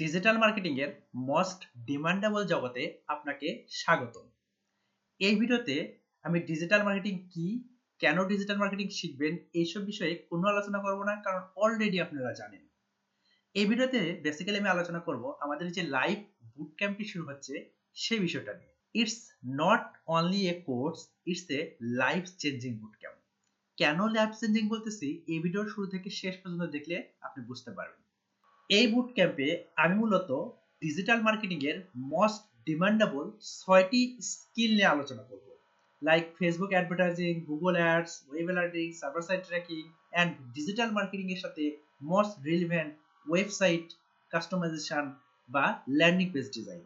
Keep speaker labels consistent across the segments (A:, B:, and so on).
A: Digital marketing এর most demandable জগতে আপনাকে স্বাগতম। এই ভিডিওতে আমি ডিজিটাল মার্কেটিং কি, কেন ডিজিটাল মার্কেটিং শিখবেন এইসব বিষয়ে কোনো আলোচনা করব না, কারণ অলরেডি আপনারা জানেন। এই ভিডিওতে বেসিক্যালি আমি আলোচনা করব আমাদের যে লাইভ বুট ক্যাম্পটি শুরু হচ্ছে সেই বিষয়টা নিয়ে। It's not only a course, it's a life changing boot camp. কেন লাইফ চেঞ্জিং বলতেছি, এই ভিডিওর শুরু থেকে শেষ পর্যন্ত দেখলে আপনি বুঝতে পারবেন। এই বুট ক্যাম্পে আমি মূলত ডিজিটাল মার্কেটিং এর মোস্ট ডিমান্ডেবল 6টি স্কিল নিয়ে আলোচনা করব, like Facebook advertising, Google ads, web analytics, server side tracking and digital marketing এর সাথে মোস্ট রিলেভেন্ট ওয়েবসাইট কাস্টমাইজেশন বা ল্যান্ডিং পেজ ডিজাইন।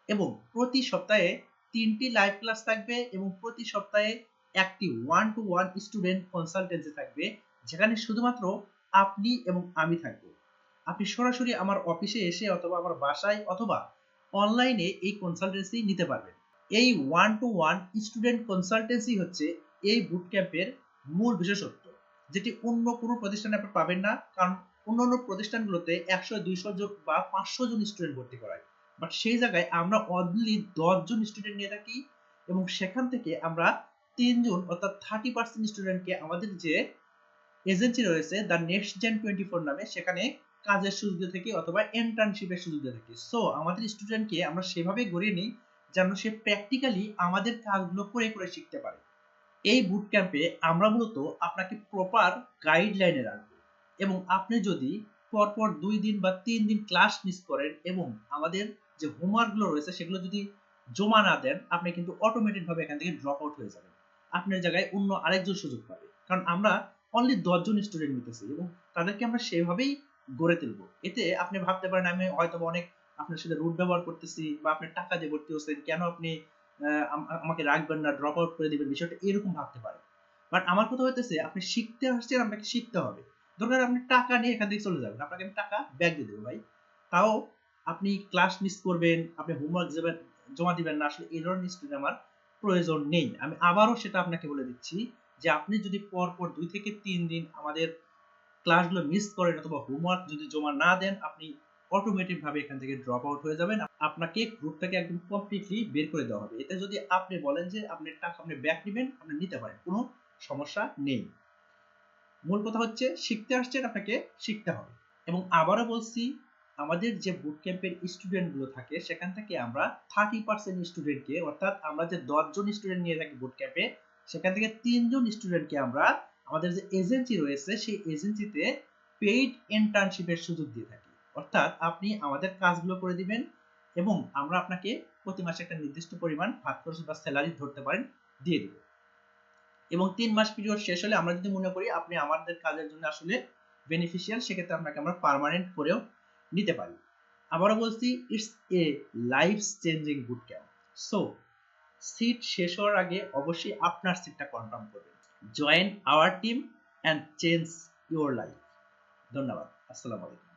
A: এবং প্রতি সপ্তাহে 3টি লাইভ ক্লাস থাকবে এবং প্রতি সপ্তাহে একটি 1-to-1 স্টুডেন্ট কনসালটেন্সি থাকবে, যেখানে শুধুমাত্র আপনি এবং আমি থাকবো। আপনি সরাসরি আমার অফিসে এসে অথবা আমার বাসায় অথবা অনলাইনে এই কনসালটেন্সি নিতে পারবেন। এই 1-to-1 স্টুডেন্ট কনসালটেন্সি হচ্ছে এই বুট ক্যাম্পের মূল বিশেষত্ব, যেটি অন্য কোনো প্রতিষ্ঠানে আপনি পাবেন না। কারণ অন্যান্য প্রতিষ্ঠানগুলোতে 100-200 জন বা 500 জন স্টুডেন্ট ভর্তি করায়, বাট সেই জায়গায় আমরা অনলি 10 জন স্টুডেন্ট নিয়ে থাকি এবং সেখান থেকে আমরা 3 জন অর্থাৎ 30% স্টুডেন্টকে আমাদের যে এজেন্সি রয়েছে দ্য নেক্সট জেন 24 নামে, সেখানে কাজের সুযোগ দিয়ে থাকি অথবা ইন্টার্নশিপের সুযোগ দিয়ে থাকি। সো আমাদের স্টুডেন্টকে আমরা সেভাবে গড়িয়ে নিই যেন সে প্র্যাকটিক্যালি আমাদের কাজগুলো করে করে শিখতে পারে। এই বুট ক্যাম্পে আমরা মূলত আপনাকে প্রপার গাইডলাইনে রাখবো এবং আপনি যদি পরপর 2 দিন বা 3 দিন ক্লাস মিস করেন এবং আমাদের যে হোমওয়ার্কগুলো রয়েছে সেগুলো যদি জমা না দেন, আপনি কিন্তু অটোমেটিক ভাবে এখান থেকে ড্রপ আউট হয়ে যাবেন। আপনার জায়গায় অন্য আরেকজন সুযোগ পাবে, কারণ আমরা অনলি 10 জন স্টুডেন্ট নিতেছি এবং তাদেরকে আমরা সেভাবেই গড়ে তুলবো। এতে আপনি ভাবতে পারেন আমি হয়তো অনেক আপনার সাথে রুট ব্যবহার করতেছি বা আপনি টাকা দিয়ে ভর্তি হচ্ছেন, কেন আপনি আমাকে রাখবেন না, ড্রপ আউট করে দিবেন, বিষয়টা এরকম ভাবতে পারেন। বাট আমার কথা হইতেছে আপনি শিখতে আসছেন, আপনাকে শিখতে হবে। দরকার আপনি টাকা নিয়ে এখান থেকে চলে যাবেন, আপনাকে আমি টাকা ব্যাক দিয়ে দেবো ভাই, তাও আপনি ক্লাস মিস করবেন, আপনি হোমওয়ার্ক জমা দিবেন না। আসলে এই ধরনের স্টুডেন্ট আমার প্রয়োজন নেই। আমি আবারও সেটা আপনাকে বলে দিচ্ছি যে আপনি যদি পরপর 2 থেকে 3 দিন আমাদের ক্লাসগুলো মিস করেন অথবা হোমওয়ার্ক যদি জমা না দেন, আপনি অটোমেটিক ভাবে এখান থেকে ড্রপ আউট হয়ে যাবেন। আপনাকে গ্রুপ থেকে একদম কমপ্লিটলি বের করে দেওয়া হবে। এতে যদি আপনি বলেন যে আপনার টাকা আপনি ব্যাক নেবেন, আপনি নিতে পারেন, কোনো সমস্যা নেই। মূল কথা হচ্ছে শিখতে আসছেন, আপনাকে শিখতে হবে। এবং আবারও বলছি, আমাদের যে বুট ক্যাম্পের স্টুডেন্ট গুলো থাকে সেখান থেকে আমরা 30% স্টুডেন্টকে, অর্থাৎ আমরা যে 10 জন স্টুডেন্ট নিয়ে থাকি বুট ক্যাম্পে, সেখান থেকে 3 জন স্টুডেন্টকে আমরা আমাদের যে এজেন্সি রয়েছে সেই এজেন্সিতে পেইড ইন্টার্নশিপের সুযোগ দিয়ে থাকি। অর্থাৎ আপনি আমাদের কাজগুলো করে দিবেন এবং আমরা আপনাকে প্রতি মাসে একটা নির্দিষ্ট পরিমাণ ভাত খরচ বা স্যালারি ধরতে পারেন দিয়ে দিব। এবং 3 মাস পিরিয়ড শেষ হলে আমরা যদি মনে করি আপনি আমাদের কাজের জন্য আসলে বেনিফিশিয়াল, সেক্ষেত্রে আপনাকে আমরা পার্মানেন্ট করেও নিতে পারি। আবারও বলছি, it's a life changing boot camp. So seat শেষ হওয়ার আগে অবশ্যই আপনার সিটটা কনফার্ম করবেন। Join our team and change your life. ধন্যবাদ। আসসালামু আলাইকুম।